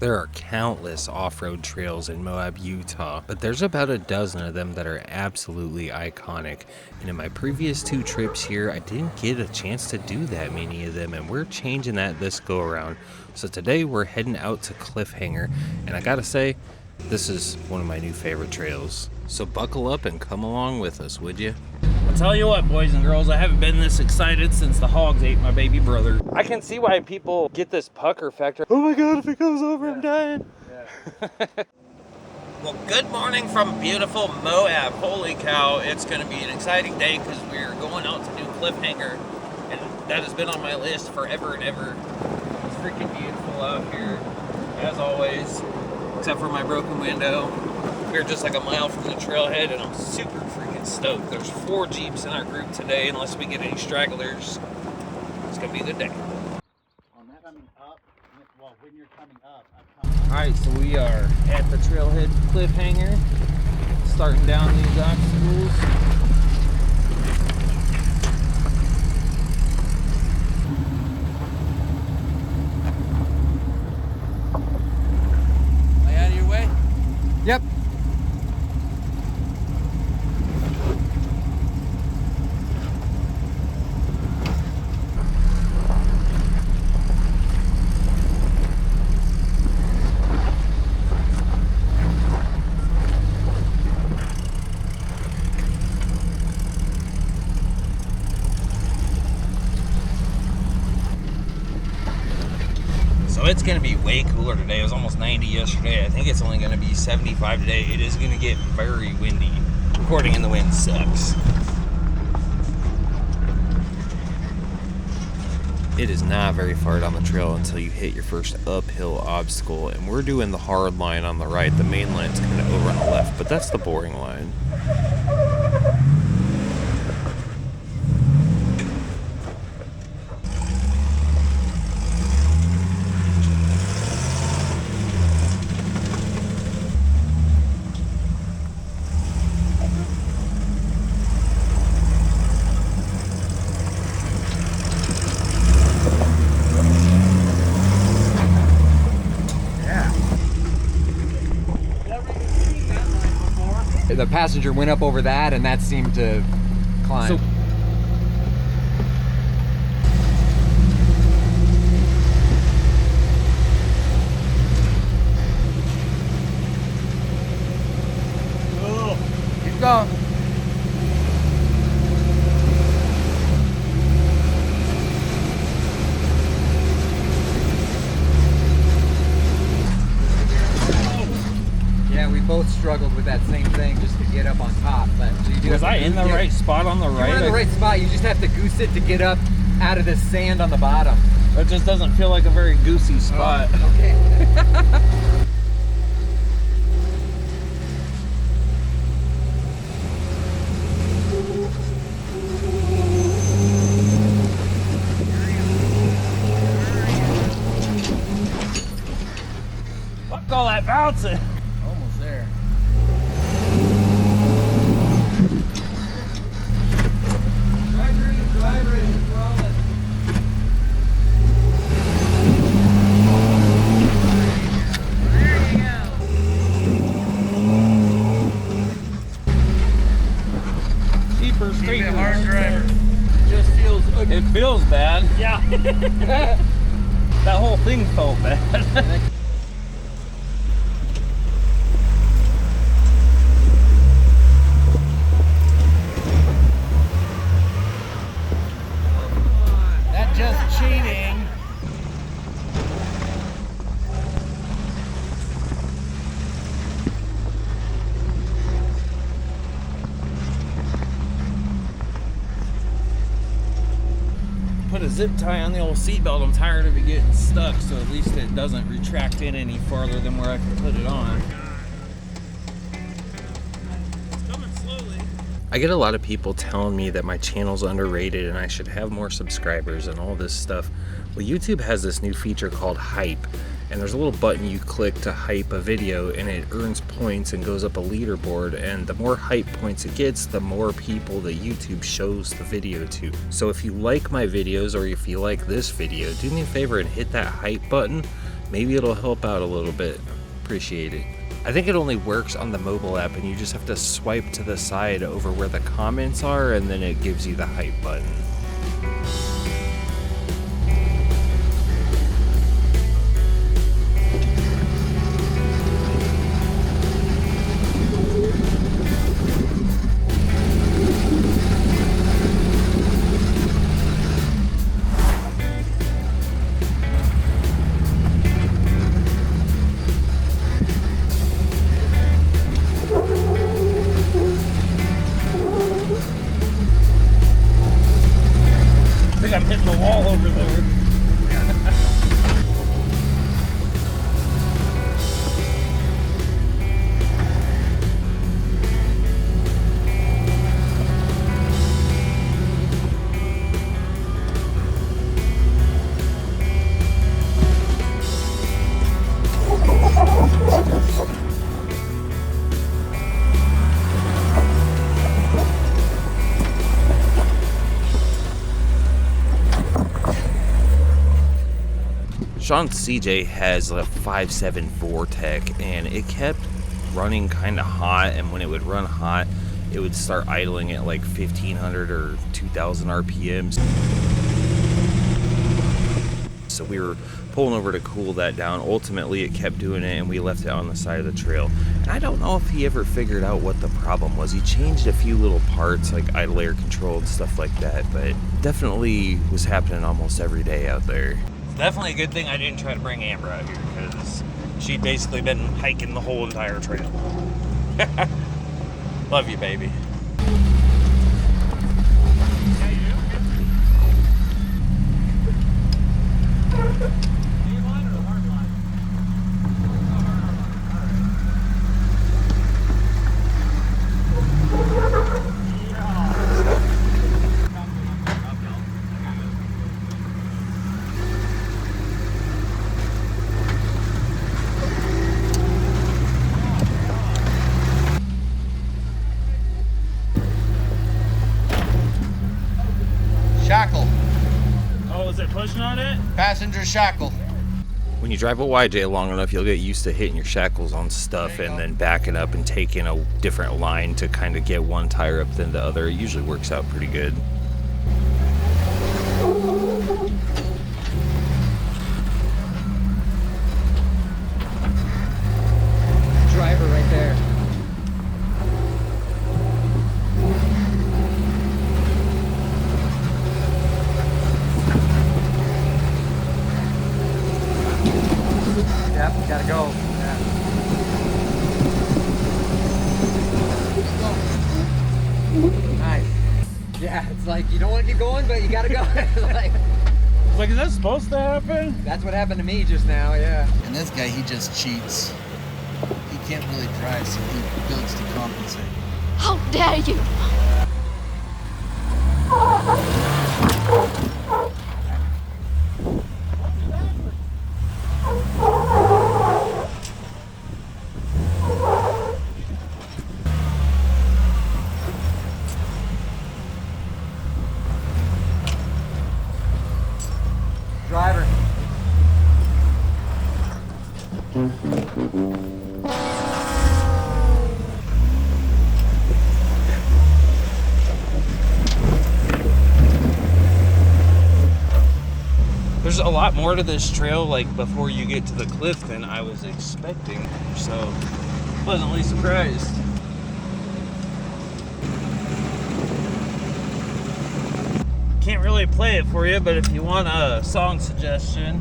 There are countless off-road trails in Moab, Utah, but there's about a dozen of them that are absolutely iconic. And in my previous 2 trips here, I didn't get a chance to do that many of them, and we're changing that this go around. So today we're heading out to Cliffhanger, and I gotta say, this is one of my new favorite trails. So buckle up and come along with us, would you? I'll tell you what, boys and girls, I haven't been this excited since the hogs ate my baby brother. I can see why people get this pucker factor. Oh my god, if it goes over, I'm dying. Yeah. Well, good morning from beautiful Moab. Holy cow, it's going to be an exciting day because we're going out to do Cliffhanger. And that has been on my list forever and ever. It's freaking beautiful out here, as always, except for my broken window. We're just like a mile from the trailhead, and I'm super freaking stoked. There's 4 Jeeps in our group today, unless we get any stragglers. It's gonna be the day. On that coming up, well, when you're coming up, Alright, so we are at the trailhead Cliffhanger, starting down these obstacles. Am I out of your way? Yep. So it's going to be way cooler today. It was almost 90 yesterday. I think it's only going to be 75 today. It is going to get very windy. Recording in the wind sucks. It is not very far down the trail until you hit your first uphill obstacle, and we're doing the hard line on the right. The main line's kind of over on the left, but that's the boring line. The passenger went up over that, and that seemed to climb. Keep going. Yeah, we both struggled with that same thing just to get up on top. But so you do Was I in the right spot on the right? You're in the right spot. You just have to goose it to get up out of the sand on the bottom. It just doesn't feel like a very goosey spot. Oh, okay. Fuck all that bouncing. Almost there. Keep it hard driver. It feels bad. Yeah. That whole thing felt bad. Just cheating. Put a zip tie on the old seatbelt. I'm tired of it getting stuck, so at least it doesn't retract in any farther than where I can put it on. It's coming slowly. I get a lot of people telling me that my channel's underrated and I should have more subscribers and all this stuff. Well, YouTube has this new feature called Hype, and there's a little button you click to hype a video, and it earns points and goes up a leaderboard, and the more hype points it gets, the more people that YouTube shows the video to. So if you like my videos, or if you like this video, do me a favor and hit that hype button, maybe it'll help out a little bit. Appreciate it. I think it only works on the mobile app, and you just have to swipe to the side over where the comments are, and then it gives you the hype button. I'm hitting the wall over there. Sean's CJ has a 5.7 Vortec, and it kept running kind of hot, and when it would run hot, it would start idling at like 1500 or 2000 RPMs. So we were pulling over to cool that down. Ultimately, it kept doing it, and we left it on the side of the trail. And I don't know if he ever figured out what the problem was. He changed a few little parts, like idle air control and stuff like that, but definitely was happening almost every day out there. Definitely a good thing I didn't try to bring Amber out here, because she'd basically been hiking the whole entire trail. Love you, baby. Shackle. Oh, is it pushing on it? Passenger shackle. When you drive a YJ long enough, you'll get used to hitting your shackles on stuff and then backing up and taking a different line to kind of get one tire up than the other. It usually works out pretty good. Driver right there. Yep, gotta go. Yeah. Nice. Yeah, it's like you don't want to keep going, but you gotta go. Like, is that supposed to happen? That's what happened to me just now, yeah. And this guy, he just cheats. He can't really drive, so he builds to compensate. How dare you! Driver. There's a lot more to this trail, like, before you get to the cliff than I was expecting, so pleasantly surprised. Can't really play it for you, but if you want a song suggestion,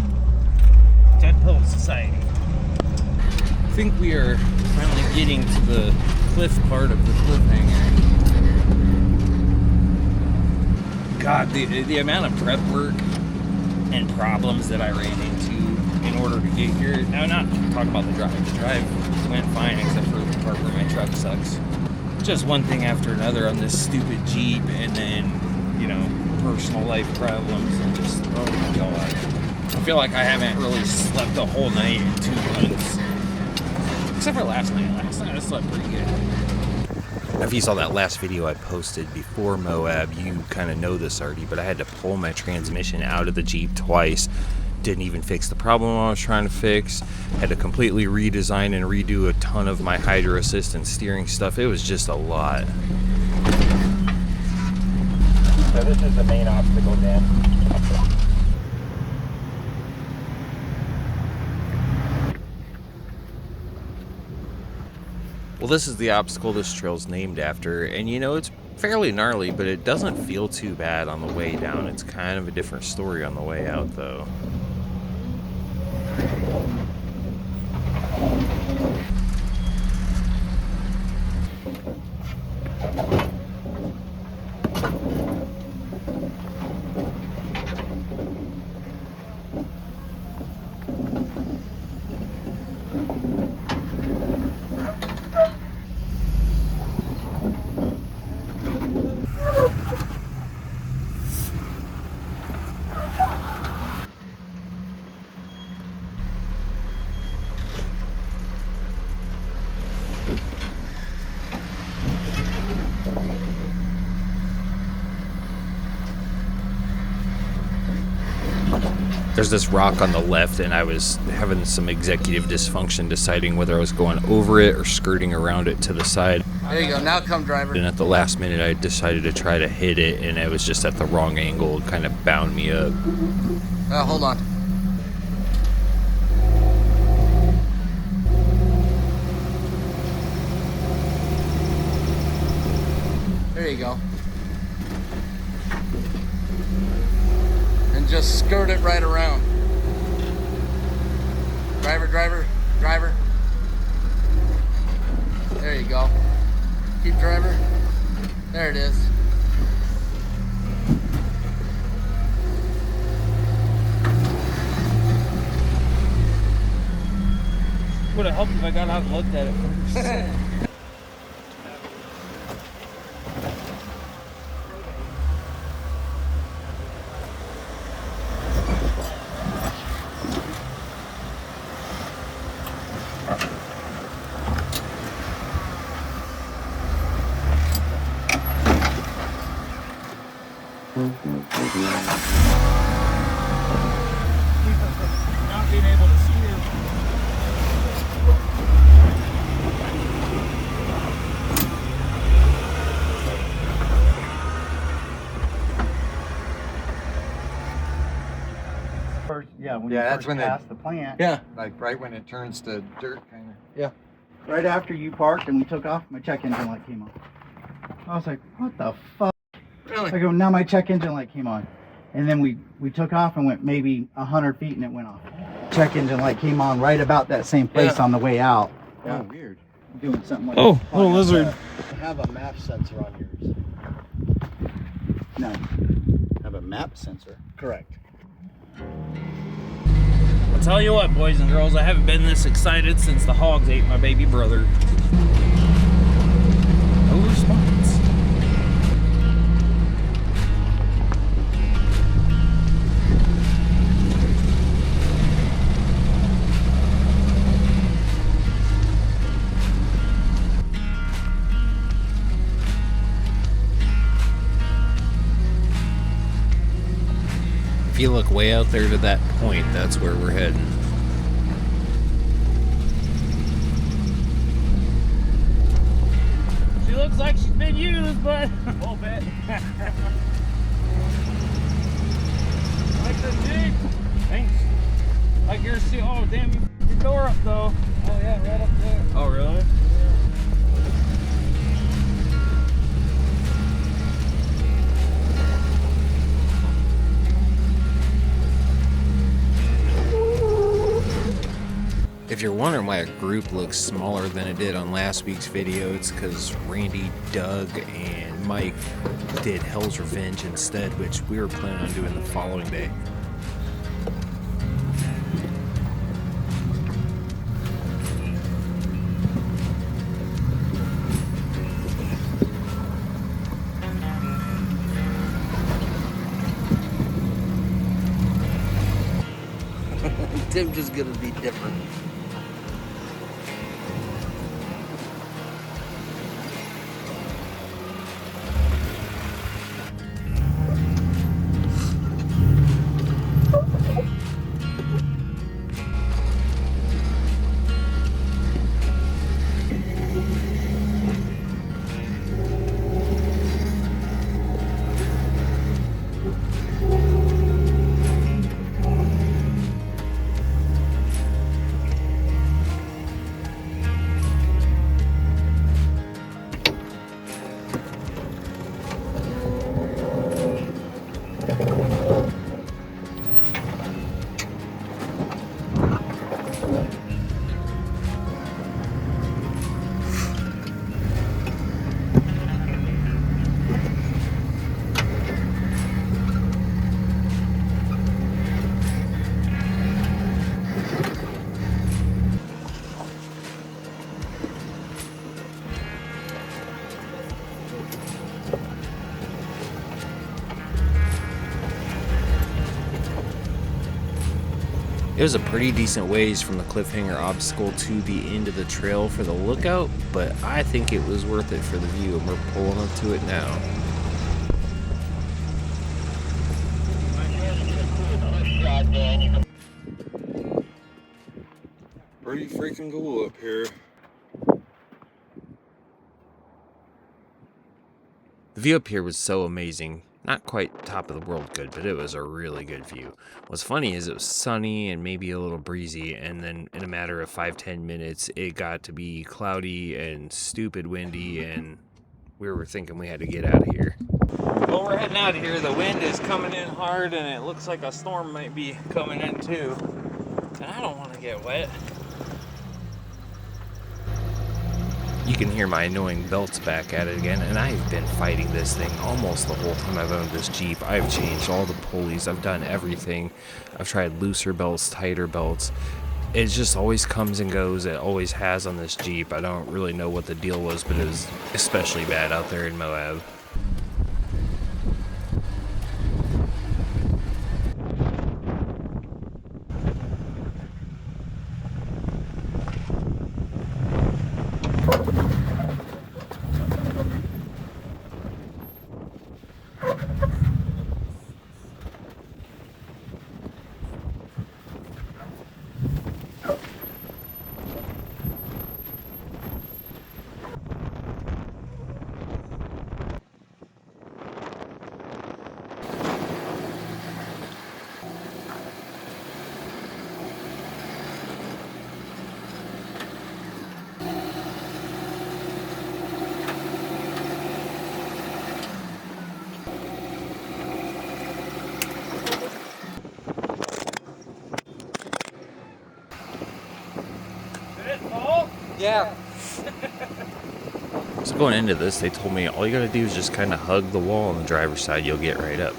Dead Pill Society. I think we are finally getting to the cliff part of the Cliffhanger. God, the amount of prep work and problems that I ran into in order to get here. Now, not talk about the drive. The drive went fine, except for the part where my truck sucks. Just one thing after another on this stupid Jeep, and then, you know, personal life problems, and just, oh my God. I feel like I haven't really slept a whole night in 2 months. Except for last night. Last night I slept pretty good. If you saw that last video I posted before Moab, you kind of know this already, but I had to pull my transmission out of the Jeep twice Didn't even fix the problem I was trying to fix. Had to completely redesign and redo a ton of my hydro assist and steering stuff. It was just a lot. So this is the main obstacle, Dan. Well, this is the obstacle this trail's named after, and you know, it's fairly gnarly, but it doesn't feel too bad on the way down. It's kind of a different story on the way out, though. There's this rock on the left, and I was having some executive dysfunction deciding whether I was going over it or skirting around it to the side. There you go. Now come, driver. And at the last minute, I decided to try to hit it, and it was just at the wrong angle. It kind of bound me up. Hold on. There you go. And just skirt it right around. Driver, driver, driver. There you go. Keep driver. There it is. Would have helped if I got out and looked at it first. Not being able to see it. First, yeah, when Yeah, you that's first when they- pass the plant. Yeah, like right when it turns to dirt, kind of. Yeah. Right after you parked and we took off, my check engine light came on. I was like, what the fuck? Really? I go, now my check engine light came on. And then we took off and went maybe 100 feet and it went off. Check engine light came on right about that same place Yeah. on the way out. Oh, weird. Doing something like Oh, little lizard. Have a map sensor on yours. No. Have a map sensor. Correct. I'll tell you what, boys and girls, I haven't been this excited since the hogs ate my baby brother. No response. If you look way out there to that point, that's where we're heading. She looks like she's been used, but a little bit. Like the Jeep. Thanks. Like your seal. Oh, damn, you put your door up though. Oh, yeah, right up there. Oh, really? If you're wondering why a group looks smaller than it did on last week's video, it's because Randy, Doug, and Mike did Hell's Revenge instead, which we were planning on doing the following day. Tim's just gonna be different. It was a pretty decent ways from the Cliffhanger obstacle to the end of the trail for the lookout, but I think it was worth it for the view, and we're pulling up to it now. Pretty freaking cool up here. The view up here was so amazing. Not quite top of the world good, but it was a really good view. What's funny is it was sunny and maybe a little breezy, and then in a matter of 5-10 minutes, it got to be cloudy and stupid windy, and we were thinking we had to get out of here. Well, we're heading out of here. The wind is coming in hard, and it looks like a storm might be coming in too. And I don't want to get wet. You can hear my annoying belts back at it again, and I've been fighting this thing almost the whole time I've owned this Jeep. I've changed all the pulleys, I've done everything. I've tried looser belts, tighter belts. It just always comes and goes. It always has on this Jeep. I don't really know what the deal was, but it was especially bad out there in Moab. Yeah. So going into this, they told me all you gotta do is just kind of hug the wall on the driver's side, you'll get right up.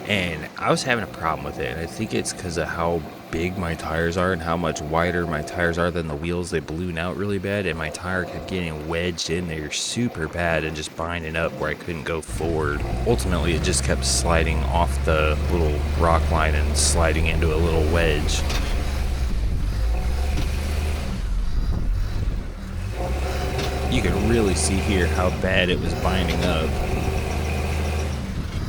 And I was having a problem with it, and I think it's because of how big my tires are and how much wider my tires are than the wheels. They balloon out really bad, and my tire kept getting wedged in there super bad and just binding up where I couldn't go forward. Ultimately, it just kept sliding off the little rock line and sliding into a little wedge. You can really see here how bad it was binding up.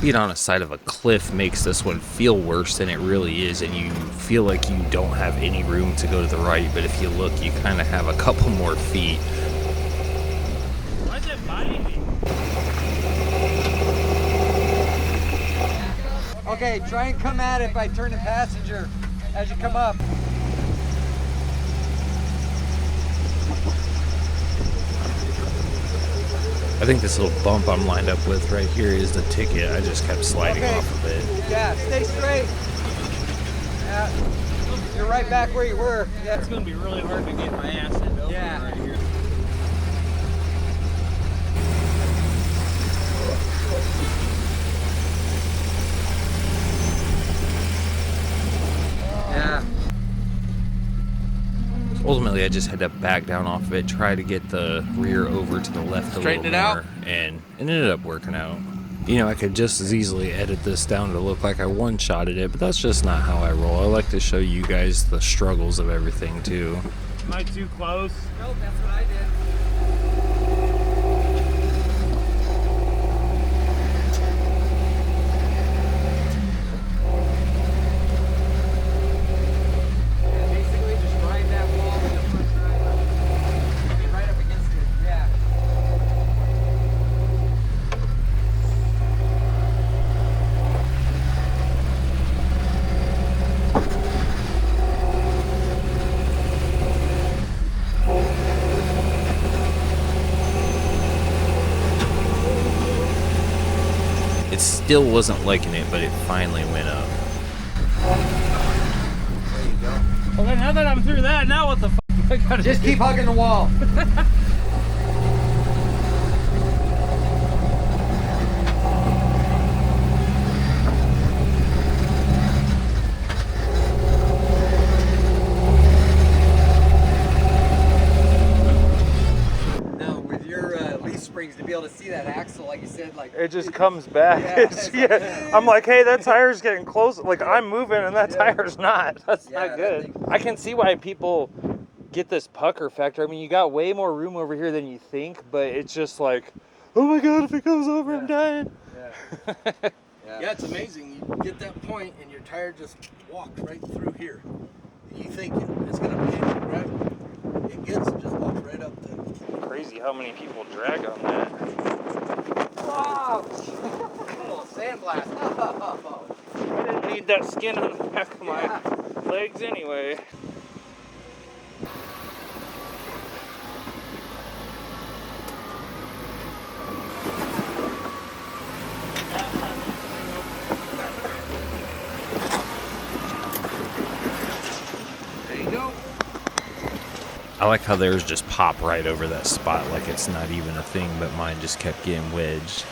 Being on a side of a cliff makes this one feel worse than it really is, and you feel like you don't have any room to go to the right, but if you look, you kind of have a couple more feet. Why is it biting me? Okay, try and come at it by turning passenger as you come up. I think this little bump I'm lined up with right here is the ticket. I just kept sliding Okay. off of it. Yeah, stay straight. Yeah. You're right back where you were. Yeah. It's going to be really hard to get my ass into open Yeah. right here. Yeah. Ultimately, I just had to back down off of it, try to get the rear over to the left Straighten a it little out. more, and it ended up working out. You know, I could just as easily edit this down to look like I one-shotted it, but that's just not how I roll. I like to show you guys the struggles of everything, too. Am I too close? Nope, that's what I did. Basically, just ride that wall with the front driver. Be right up against it. Yeah. It still wasn't liking it, but it finally went up. Well, then now that I'm through that, now what the fuck do I gotta Just do? keep hugging the wall. Now, with your leaf springs to be be able to see that axle, like you said, like it just comes back. Yeah. I'm like, hey, that tire's getting close. Like I'm moving and that tire's not. That's not good. I can see why people get this pucker factor. I mean, you got way more room over here than you think, but it's just like, oh my God, if it goes over, I'm dying. Yeah, it's amazing. You get that point and your tire just walks right through here. You think it's going to pinch and grab it. It gets it, just walks right up there. Crazy how many people drag on that. oh, oh sandblast. Oh. I didn't need that skin on the back of my legs anyway. I like how theirs just pop right over that spot like it's not even a thing, but mine just kept getting wedged.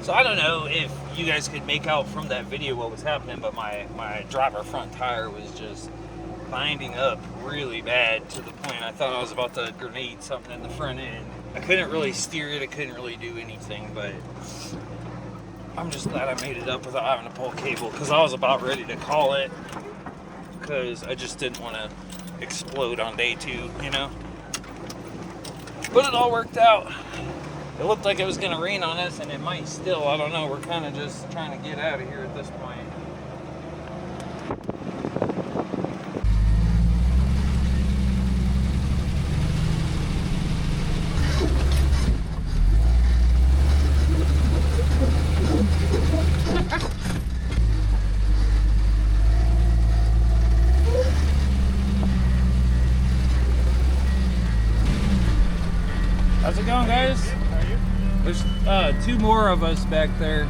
So I don't know if you guys could make out from that video what was happening, but my driver front tire was just binding up really bad to the point I thought I was about to grenade something in the front end. I couldn't really steer it, I couldn't really do anything, but I'm just glad I made it up without having to pull cable, because I was about ready to call it, because I just didn't want to explode on day 2, you know? But it all worked out. It looked like it was going to rain on us, and it might still. I don't know. We're kind of just trying to get out of here at this point. How's it going, guys? How are you? There's 2 more of us back there.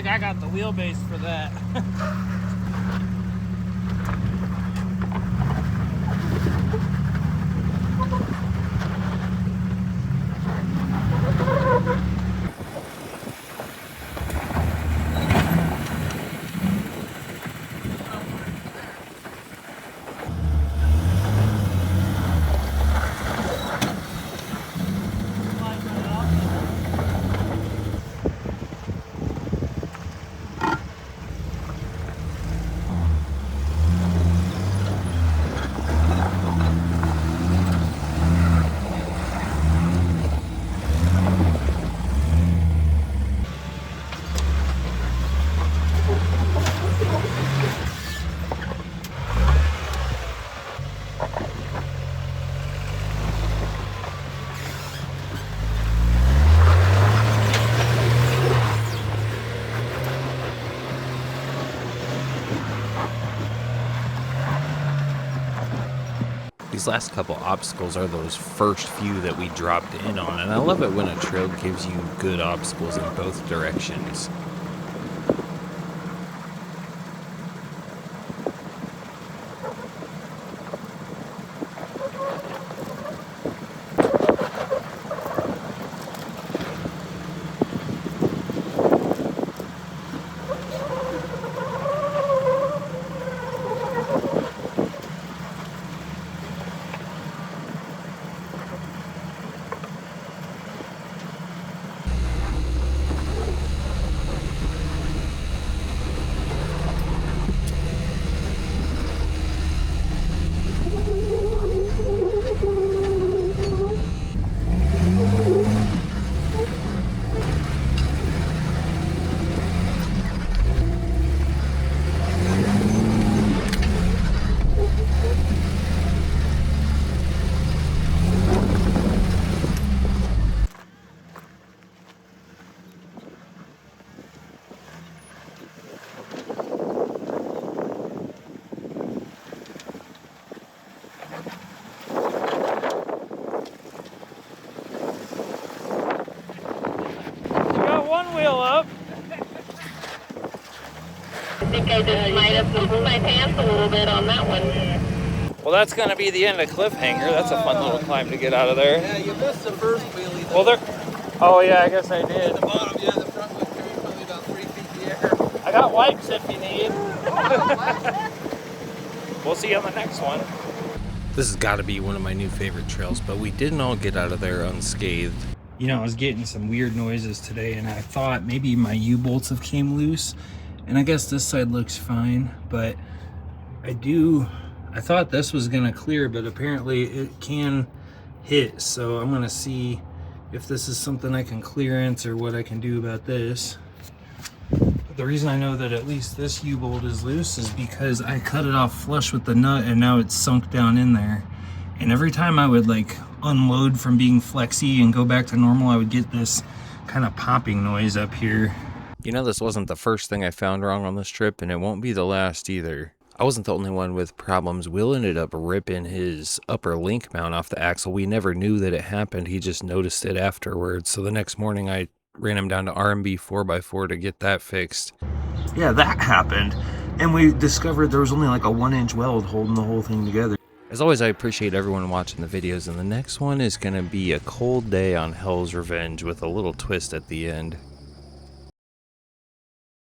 I got the wheelbase for that. These last couple obstacles are those first few that we dropped in on, and I love it when a trail gives you good obstacles in both directions. I think I just might have pooped my pants a little bit on that one. Well, that's going to be the end of Cliffhanger. That's a fun little climb to get out of there. Yeah, you missed the first wheelie. Well, there. Oh yeah, I guess I did. The bottom, yeah, the front was carrying probably about 3 feet in the air. I got wipes if you need. We'll see you on the next one. This has got to be one of my new favorite trails, but we didn't all get out of there unscathed. You know, I was getting some weird noises today, and I thought maybe my U-bolts have came loose. And I guess this side looks fine, but I thought this was gonna clear, but apparently it can hit. So I'm gonna see if this is something I can clearance or what I can do about this. But the reason I know that at least this U-bolt is loose is because I cut it off flush with the nut and now it's sunk down in there. And every time I would like unload from being flexy and go back to normal, I would get this kind of popping noise up here. You know, this wasn't the first thing I found wrong on this trip, and it won't be the last either. I wasn't the only one with problems. Will ended up ripping his upper link mount off the axle. We never knew that it happened. He just noticed it afterwards. So the next morning I ran him down to R&B 4x4 to get that fixed. Yeah, that happened. And we discovered there was only like a 1-inch weld holding the whole thing together. As always, I appreciate everyone watching the videos, and the next one is going to be a cold day on Hell's Revenge with a little twist at the end.